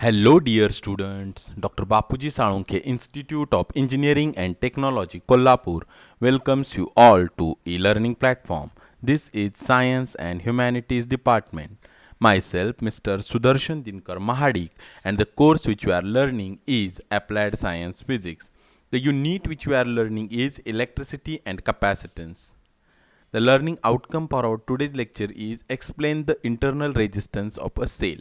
Hello, dear students. Dr. Bapuji Salunke, Institute of Engineering and Technology, Kolhapur, welcomes you all to e-learning platform. This is Science and Humanities Department. Myself, Mr. Sudarshan Dinkar Mahadik, and the course which we are learning is Applied Science Physics. The unit which we are learning is Electricity and Capacitance. The learning outcome for our today's lecture is Explain the internal resistance of a cell.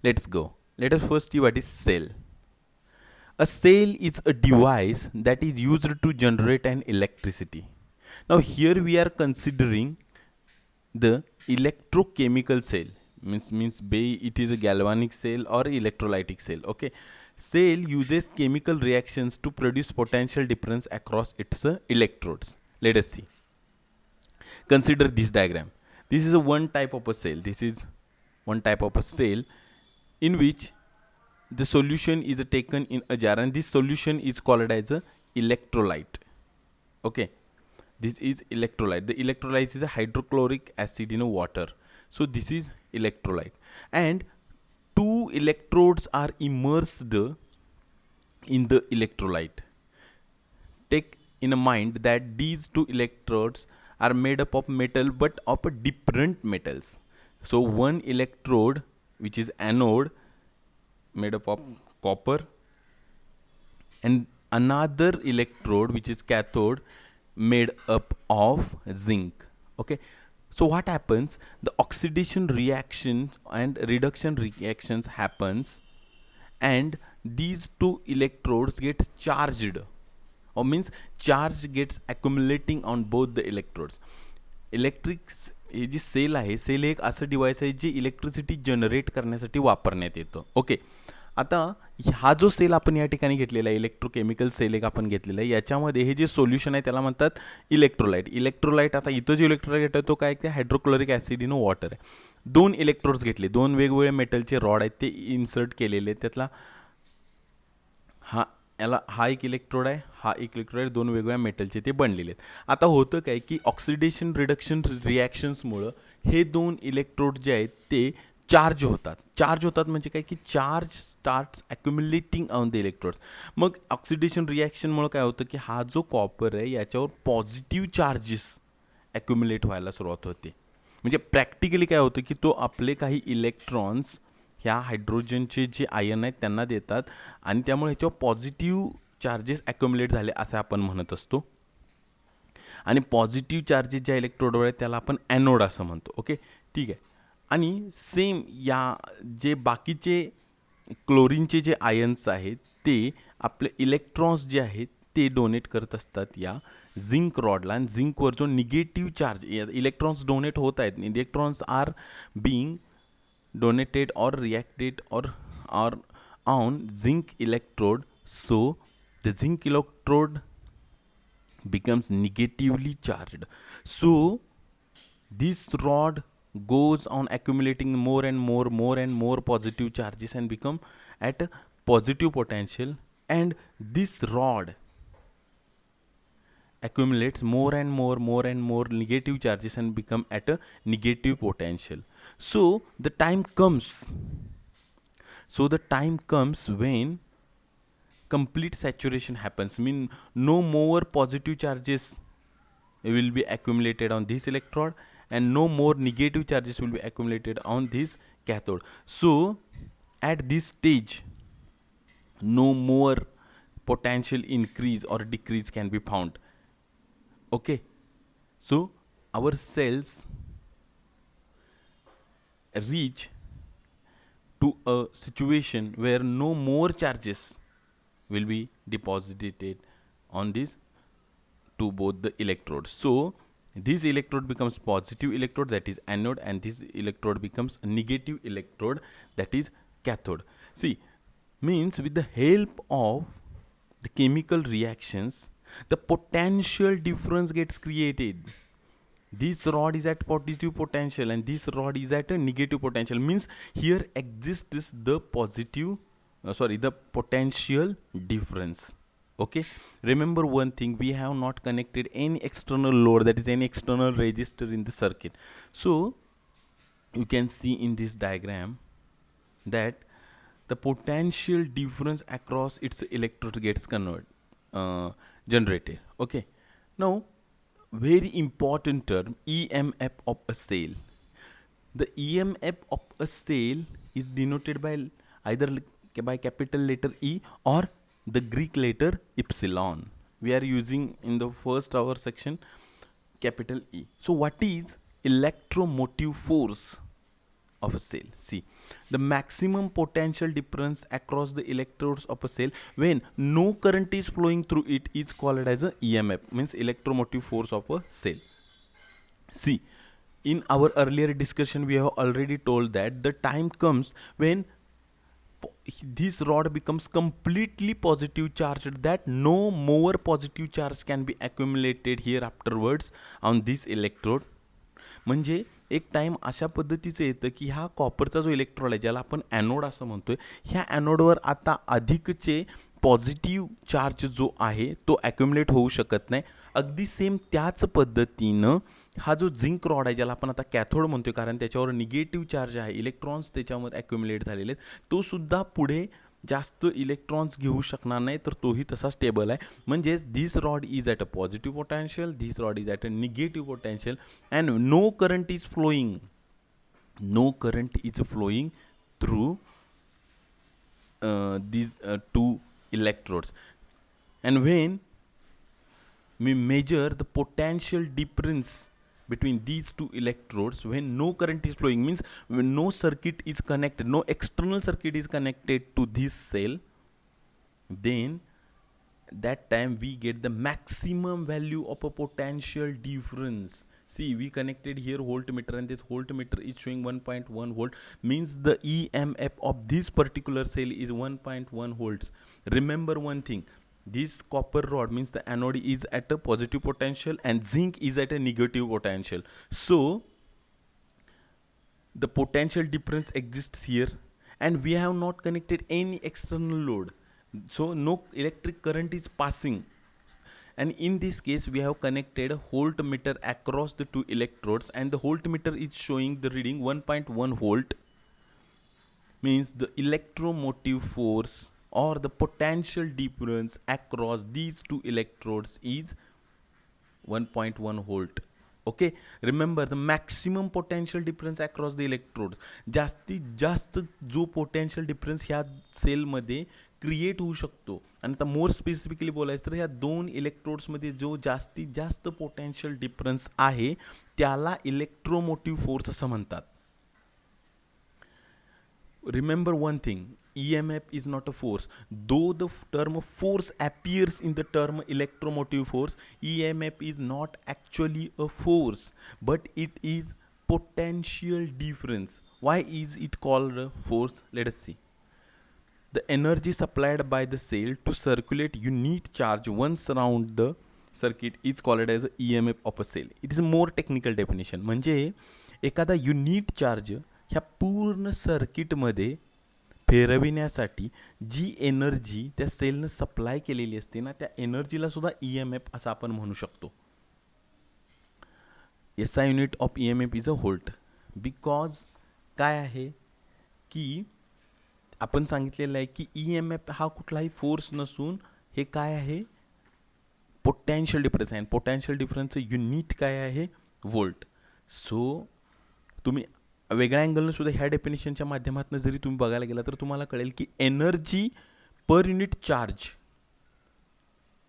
Let's go. Let us first see what is cell. A cell is a device that is used to generate an electricity. Now here we are considering the electrochemical cell. Means be it is a galvanic cell or electrolytic cell. Okay. Cell uses chemical reactions to produce potential difference across its electrodes. Let us see. Consider this diagram. This is a one type of a cell. This is one type of a cell in which the solution is taken in a jar, and this solution is called as a electrolyte. Okay, this is electrolyte. The electrolyte is a hydrochloric acid in a water. So this is electrolyte, and two electrodes are immersed in the electrolyte. Take in mind that these two electrodes are made up of metal but of different metals. So one electrode, which is anode, made up of copper, and another electrode, which is cathode, made up of zinc. Okay, so what happens? The oxidation reaction and reduction reactions happens, and these two electrodes get charged, or means charge gets accumulating on both the electrodes. Electrics हे जी cell आहे, cell एक असं device आहे जे electricity generate करण्यासाठी वापरण्यात येतं. Okay, आता हा जो सेल आपण या ठिकाणी घेतलेला आहे, इलेक्ट्रोकेमिकल सेल एक आपण घेतलेला आहे, याच्यामध्ये हे जे सोल्युशन आहे त्याला म्हणतात इलेक्ट्रोलाइट. इलेक्ट्रोलाइट, आता इथं जे इलेक्ट्रोलाइट आहे तो काय, ते हायड्रोक्लोरिक ॲसिड इन वॉटर आहे. दोन इलेक्ट्रोड्स घेतले, दोन वेगवेगळे मेटलचे रॉड आहेत ते इन्सर्ट केलेले. त्यातला हा एक इलेक्ट्रोड आहे, हा एक इलेक्ट्रोड आहे, दोन वेगवेगळ्या मेटलचे ते बनलेले आहेत. आता होतं काय की ऑक्सिडेशन रिडक्शन रिॲक्शन्समुळं हे दोन इलेक्ट्रोड जे आहेत ते चार्ज होतात म्हणजे काय की charge starts accumulating on the electrodes. मग ऑक्सिडेशन रिॲक्शनमुळं काय होतं की हा जो कॉपर आहे याच्यावर पॉझिटिव्ह चार्जेस ॲक्युम्युलेट व्हायला सुरुवात होते. म्हणजे प्रॅक्टिकली काय होतं की तो आपले काही इलेक्ट्रॉन्स ह्या हायड्रोजनचे जे आयन आहेत त्यांना देतात, आणि त्यामुळे ह्याच्यावर पॉझिटिव्ह चार्जेस ॲक्युम्युलेट झाले असं आपण म्हणत असतो. आणि पॉझिटिव्ह चार्जेस ज्या इलेक्ट्रोडवर आहेत त्याला आपण ॲनोड असं म्हणतो. ओके, ठीक आहे. आणि सेम या जे बाकीचे क्लोरीनचे जे आयन्स आहेत ते आपले इलेक्ट्रॉन्स जे आहेत ते डोनेट करत असतात या झिंक रॉडला, आणि झिंकवर जो निगेटिव्ह चार्ज इलेक्ट्रॉन्स डोनेट होत आहेत, electrons are being donated or reacted or on zinc electrode, so the zinc electrode becomes negatively charged. So this rod goes on accumulating more and more positive charges and become at a positive potential, and this rod accumulates more and more negative charges and become at a negative potential. So the time comes when complete saturation happens, mean no more positive charges will be accumulated on this electrode and no more negative charges will be accumulated on this cathode. So at this stage no more potential increase or decrease can be found. Okay, so our cells reach to a situation where no more charges will be deposited on these to both the electrodes. So this electrode becomes positive electrode, that is anode, and this electrode becomes a negative electrode, that is cathode. See, means with the help of the chemical reactions the potential difference gets created. This rod is at positive potential and this rod is at a negative potential, means here exists the the potential difference. Okay, remember one thing, we have not connected any external load, that is any external resistor in the circuit. So you can see in this diagram that the potential difference across its electrodes gets generated. Okay, now very important term, EMF of a cell. The EMF of a cell is denoted by either by capital letter E or the Greek letter epsilon. We are using in the first hour section capital E. So what is electromotive force of a cell? See, the maximum potential difference across the electrodes of a cell when no current is flowing through it is called as a EMF, means electromotive force of a cell. See, in our earlier discussion, we have already told that the time comes when this rod becomes completely positive charged, that no more positive charge can be accumulated here afterwards on this electrode. म्हणजे एक time अशा पद्धतीचं येतं की ह्या कॉपरचा जो electrode आहे, ज्याला आपण ॲनोड असं म्हणतोय, ह्या ॲनोडवर आता अधिकचे पॉझिटिव्ह चार्ज जो आहे तो ॲक्युमुलेट होऊ शकत नाही. अगदी सेम त्याच पद्धतीनं हा जो झिंक रॉड आहे, ज्याला आपण आता कॅथोड म्हणतोय कारण त्याच्यावर निगेटिव्ह चार्ज आहे, इलेक्ट्रॉन्स त्याच्यावर ॲक्युमुलेट झालेले आहेत, तो सुद्धा पुढे जास्त इलेक्ट्रॉन्स घेऊ शकणार नाही, तर तोही तसा स्टेबल आहे. म्हणजेच this rod is at a positive potential, this rod is at a negative potential and no current is flowing, no current is flowing through these two electrodes. And when we measure the potential difference between these two electrodes, when no current is flowing, means when no circuit is connected, no external circuit is connected to this cell, then that time we get the maximum value of a potential difference. See, we connected here voltmeter and this voltmeter is showing 1.1 volt, means the EMF of this particular cell is 1.1 volts. Remember one thing, this copper rod means the anode is at a positive potential and zinc is at a negative potential. So the potential difference exists here and we have not connected any external load, so no electric current is passing. And in this case we have connected a voltmeter across the two electrodes and the voltmeter is showing the reading 1.1 volt, means the electromotive force or the potential difference across these two electrodes is 1.1 volt. Okay, remember the maximum potential difference across the electrodes, जास्तीत जास्त जो potential difference ह्या सेलमध्ये create होऊ शकतो. आणि आता more specifically बोलायचं तर ह्या दोन इलेक्ट्रोड्समध्ये जो जास्तीत जास्त पोटेन्शियल डिफरन्स आहे त्याला इलेक्ट्रोमोटिव्ह फोर्स असं म्हणतात. Remember one thing, EMF is not a force. Though the term force appears in the term electromotive force, EMF is not actually a force, but it is potential difference. Why is it called a force? Let us see. The energy supplied by the cell to circulate unit charge once around the circuit is called as EMF of a cell. It is a more technical definition. म्हणजे एखादा unit charge ह्या पूर्ण सर्किटमध्ये फेरविण्यासाठी जी energy त्या सेलनं supply केलेली असते ना, त्या एनर्जीला सुद्धा EMF असं आपण म्हणू शकतो. SI unit of EMF is a volt. Because काय आहे की आपण सांगितलेलं आहे की EMF हा कुठलाही फोर्स नसून हे काय आहे, पोटॅन्शियल डिफरन्स आहे. आणि पोटॅन्शियल डिफरन्सचं युनिट काय आहे, व्होल्ट. सो तुम्ही वेगळ्या अँगलनं सुद्धा ह्या डेफिनेशनच्या माध्यमातून जरी तुम्ही बघायला गेला तर तुम्हाला कळेल की energy per unit charge,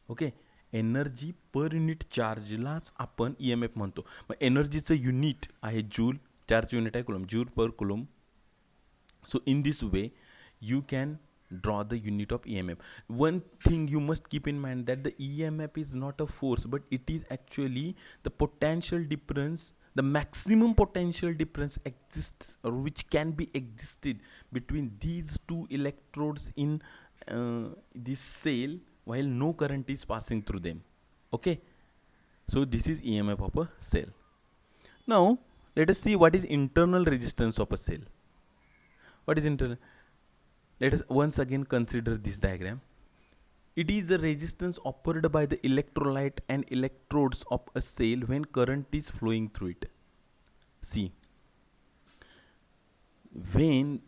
okay, energy per unit चार्जलाच आपण EMF म्हणतो. मग एनर्जीचं युनिट आहे जूल, चार्ज युनिट आहे coulomb, joule per coulomb. So in this way you can draw the unit of EMF. One thing you must keep in mind that the EMF is not a force, but it is actually the potential difference, the maximum potential difference exists or which can be existed between these two electrodes in this cell while no current is passing through them. Okay, so this is EMF of a cell. Now let us see what is internal resistance of a cell. What is internal? Let us once again consider this diagram. It is the resistance offered by the electrolyte and electrodes of a cell when current is flowing through it. See, when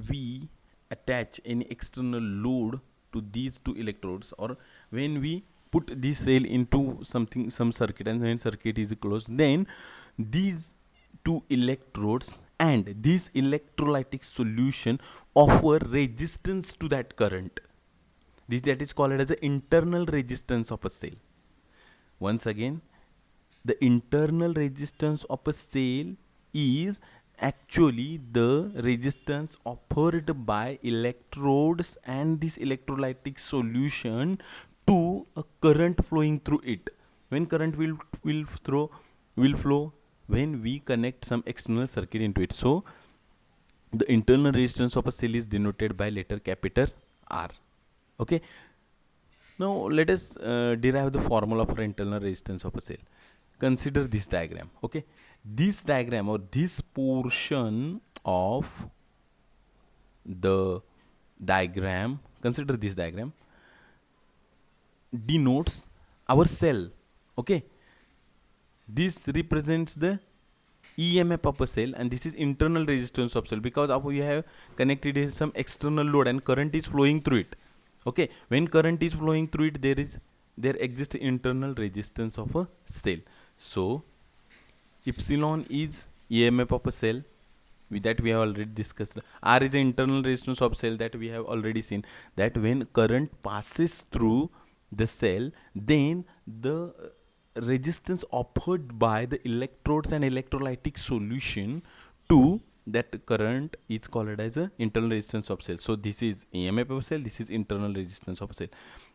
we attach any external load to these two electrodes, or when we put this cell into some circuit, and when circuit is closed, then these two electrodes and this electrolytic solution offer resistance to that current. This that is called as the internal resistance of a cell. Once again, the internal resistance of a cell is actually the resistance offered by electrodes and this electrolytic solution to a current flowing through it. When current will flow when we connect some external circuit into it. So the internal resistance of a cell is denoted by letter capital R. Okay. Now let us derive the formula for internal resistance of a cell. Consider this diagram. Okay, this diagram, or this portion of the diagram, consider this diagram, denotes our cell. Okay, this represents the EMF of a cell, and this is internal resistance of cell, because we have connected here some external load and current is flowing through it. Okay, when current is flowing through it, there exists internal resistance of a cell. So epsilon is EMF of a cell, that we have already discussed. R is the internal resistance of cell, that we have already seen, that when current passes through the cell, then the resistance offered by the electrodes and electrolytic solution to that current is called as a internal resistance of cell. So this is EMF of cell, this is internal resistance of cell.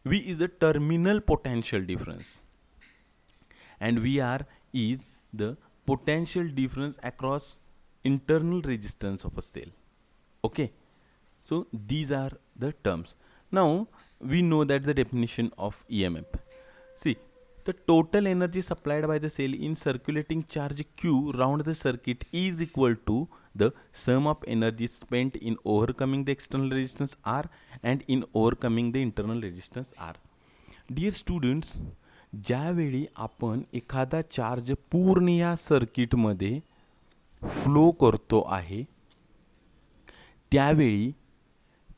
V is the terminal potential difference, and VR is the potential difference across internal resistance of a cell. Okay, so these are the terms. Now we know that the definition of EMF. See, the total energy supplied by the cell in circulating charge Q round the circuit is equal to the sum of energy spent in overcoming the external resistance R and in overcoming the internal resistance R. Dear students, ज्यावेळी आपण एखादा charge पूर्ण या सर्किटमध्ये flow करतो आहे, त्यावेळी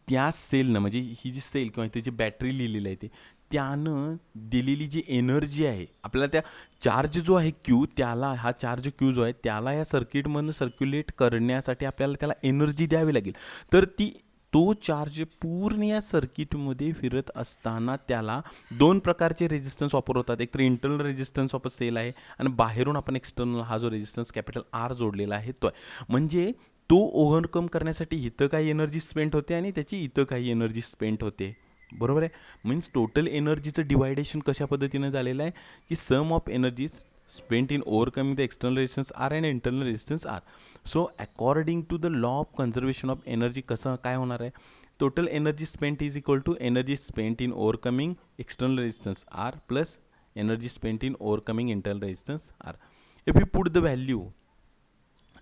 त्या सेलनं, म्हणजे ही जी सेल किंवा त्याची बॅटरी लिहिलेली आहे, त्यानं दिलेली जी एनर्जी आहे, आपल्याला त्या चार्ज जो आहे क्यू, त्याला हा चार्ज क्यू जो आहे त्याला या सर्किटमधून सर्क्युलेट करण्यासाठी आपल्याला त्याला एनर्जी द्यावी लागेल. तर तो चार्ज पूर्ण या सर्किटमध्ये फिरत असताना त्याला दोन प्रकारचे रेजिस्टन्स वापर होतात. एक तर internal resistance of a cell आहे, आणि बाहेरून आपण एक्सटर्नल हा जो रेजिस्टन्स कॅपिटल आर जोडलेला आहे तो आहे. म्हणजे तो ओव्हरकम करण्यासाठी इथं काही एनर्जी स्पेंड होते आणि त्याची इथं काही एनर्जी स्पेंड होते. बरोबर आहे. मीन्स टोटल एनर्जीचं डिवायडेशन कशा पद्धतीनं झालेलं आहे की sum of energies spent in overcoming the external resistance R and internal resistance R. So according to the law of conservation of energy कसं काय होणार आहे, total energy spent is equal to energy spent in overcoming external resistance R plus energy spent in overcoming internal resistance R. If we put the value,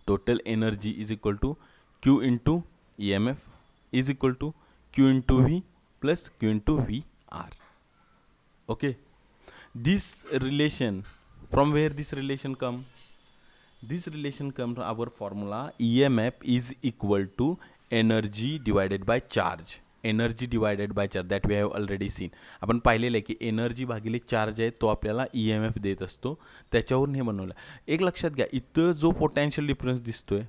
total energy is equal to Q into EMF is equal to Q into V plus Q into VR. Okay, this relation, from where this relation come? This relation comes from our formula EMF is equal to energy divided by charge. Energy divided by charge, that we have already seen. आपण पाहिलेलं आहे की energy भागिले charge आहे तो आपल्याला EMF देत असतो. त्याच्यावरून हे बनवलं. एक लक्षात घ्या, इथं जो पोटेन्शियल डिफरन्स दिसतोय,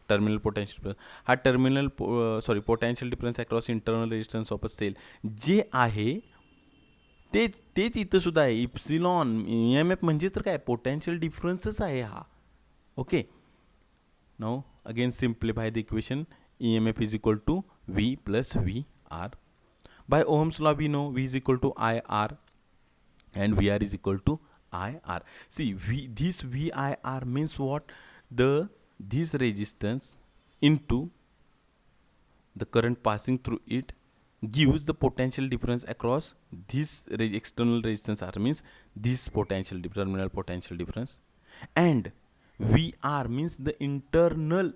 टर्मिनल पोटेन्शियल डिफरन्स, हा potential difference across internal resistance of a cell जे आहे तेच इथं सुद्धा आहे. इप्सिलॉन EMF म्हणजेच तर काय, पोटेन्शियल डिफरन्सच आहे हा. Okay, now again simplify the equation. EMF is equal to V plus VR. By Ohm's law we know V is equal to IR and VR is equal to IR. See, this VIR means what? This resistance into the current passing through it gives the potential difference across this external resistance R, means this terminal potential difference, and VR means the internal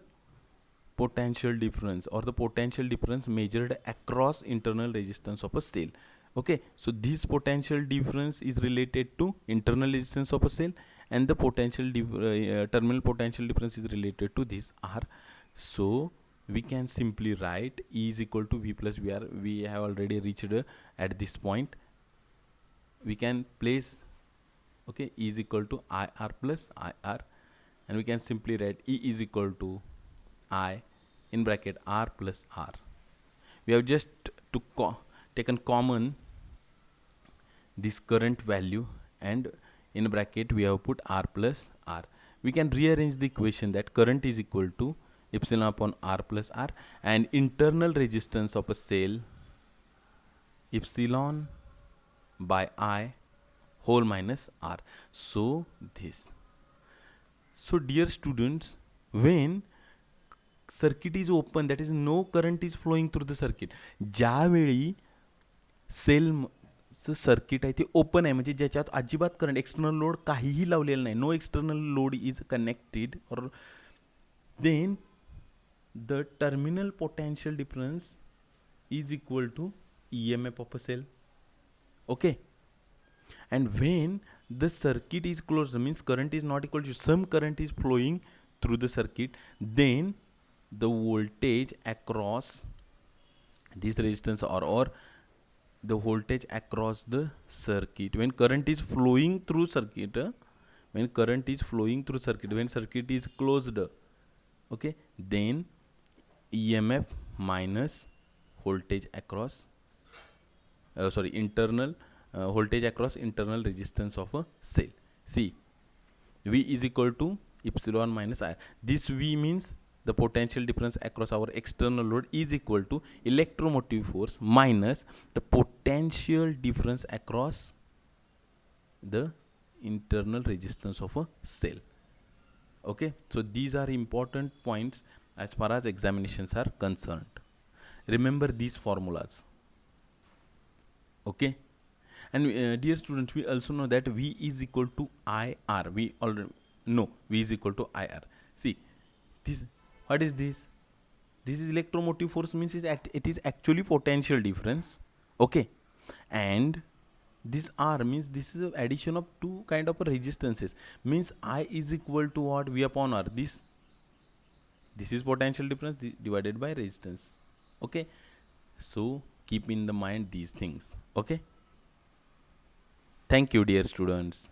potential difference or the potential difference measured across internal resistance of a cell. Okay, so this potential difference is related to internal resistance of a cell, and the terminal potential difference is related to this R. So we can simply write E is equal to V plus VR. We have already reached at this point. We can place, okay, E is equal to IR plus IR, and we can simply write E is equal to I in bracket R plus R. We have just taken common this current value, and in bracket we have put R plus R. We can rearrange the equation that current is equal to epsilon upon R plus R, and internal resistance of a cell epsilon by I whole minus R. So this. So dear students, when circuit is open, that is no current is flowing through the circuit, ज्यावेळी cell circuit आहे ते open आहे, म्हणजे ज्याच्यात अजिबात current external load काहीही लावलेलं नाही, no external load is connected, और then the terminal potential difference is equal to EMF of a cell. Okay, and when the circuit is closed, means current is not equal to, some current is flowing through the circuit, then the voltage across this resistance, or the voltage across the circuit, when current is flowing through circuit, when current is flowing through circuit, when circuit is closed, okay, then EMF minus voltage across internal voltage across internal resistance of a cell. See, V is equal to epsilon minus I. This V means the potential difference across our external load is equal to electromotive force minus the potential difference across the internal resistance of a cell. Okay, so these are important points as far as examinations are concerned. Remember these formulas. Okay, and dear students, we also know that V is equal to IR. We already know V is equal to IR. See, this, what is this? This is electromotive force, means it is actually potential difference. Okay, and this R means this is an addition of two kind of resistances, means I is equal to what? V upon R. This is potential difference divided by resistance. Okay, so keep in the mind these things. Okay, thank you dear students.